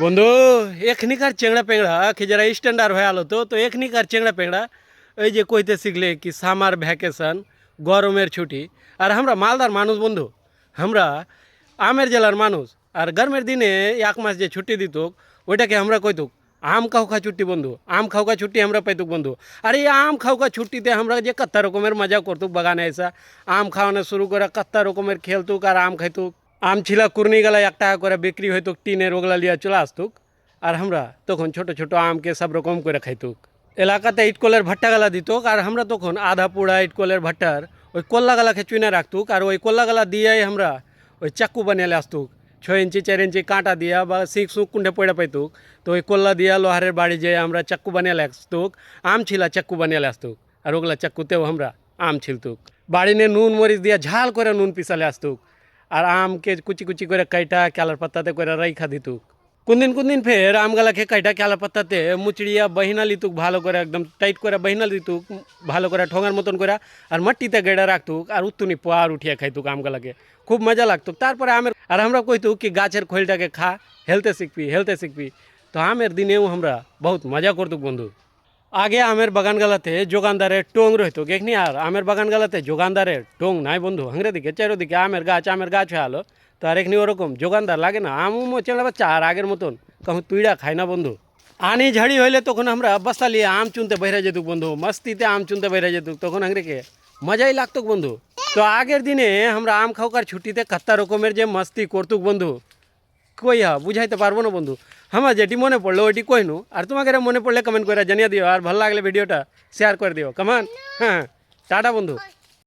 বন্ধু এখনিকার চেংড়া পেংড়া কি যারা স্ট্যান্ডার্ড হয়ে আলো তো এখনিকার চেংড়া পেংড়া এই যে কইতে শিখলে কি সামার ভ্যাকেশন গরমের ছুটি আর আমরা মালদার মানুষ বন্ধু আমরা আমের জেলার মানুষ আর গরমের দিনে এক মাস যে ছুটি দিত ওইটাকে আমরা কইতুক আম খাওয়া ছুটি বন্ধু আম খাওয়া ছুটি আমরা পাইতুক বন্ধু আর এই আম খাওয়া ছুটিতে আমরা যে কত রকমের মজা করতুক বাগানে এসে আম খাওয়ানো শুরু করে কত রকমের খেলতুক আর আম খাইতুক আম ছিলা কুর্নি গেলা 1 টাকা করে বিক্রি হইতুক টিনের ওগুলা লিয়া চলে আসতুক আর আমরা তখন ছোট ছোট আমকে সব রকম করে খাইতুক এলাকাতে ইটকলের ভাট্টা গালা দিতুক আর আমরা তখন আধা পুড়া ইটকলের ভাট্টার ওই কল্লা গালাকে চুইনে রাখতুক আর ওই কল্লা গালা দিয়েই আমরা ওই চাক্কু বানিয়ে আসতুক 6 ইঞ্চি 4 ইঞ্চি কাঁটা দিয়া বা শিখ সুখ কুন্ডে পড়ে পাইতুক তো ওই কল্লা দিয়া লোহারের বাড়ি যেয়ে আমরা চাক্কু বানিয়ে আসতুক আম ছিলা চাক্কু বানিয়ে আসতুক আর ওগুলা চাক্কুতেও আমরা আম ছিলতুক বাড়ি নিয়ে নুন মরিচ দিয়া ঝাল করে নুন পিসালে আসতুক আর আমকে কুচি কুচি করে কাইটা ক্যালার পাত্তাতে করে রাইখা দিতুক কোন দিন ফের আমগালাকে কাইটা ক্যালার পাত্তাতে মুচড়িয়া বহিনা লিতুক ভালো করে একদম টাইট করে বহিনা দিতুক ভালো করে ঠোঙার মতন করে আর মাটিতে গেড়া রাখতুক আর উত্তুনি পোয়ার উঠিয়া খাইতুক আমগালাকে খুব মজা লাগতুক তারপরে আমের আর আমরা কইতুক কি গাছের খোলটাকে খা হেলতে শিখবি তো আমের দিনেও আমরা বহুত মজা করতুক বন্ধু আগে আমের বাগান গালাতে যোগানদারের টোং রইতো এখনি আর আমের বাগান গালাতে যোগানদারের টোং নাই বন্ধু হাংরে দিকে চারিদিকে আমের গাছ হয়ে আলো তো আর এখনি ওরকম যোগানদার লাগে না আমও চেলা বাচ্চা আর আগের মতন কখন তুইড়া খাই না বন্ধু আনি ঝাড়ি হইলে তখন আমরা বস্তা লিয়ে আম চুনতে বাইরে যেতুক বন্ধু মস্তিতে আম চুনতে বাইরে যেতুক তখন হাংরেকে মজাই লাগতুক বন্ধু তো আগের দিনে আমরা আম খাওয়ার ছুটিতে কত রকমের যে মস্তি করতুক বন্ধু কইয়া বুঝাইতে পারবো না বন্ধু আমার যেটি মনে পড়লো ওইটি কইনু আর তোমাকে মনে পড়লে কমেন্ট করে জানিয়ে দিও আর ভালো লাগলে ভিডিওটা শেয়ার করে দিও কমান হ্যাঁ টাটা বন্ধু।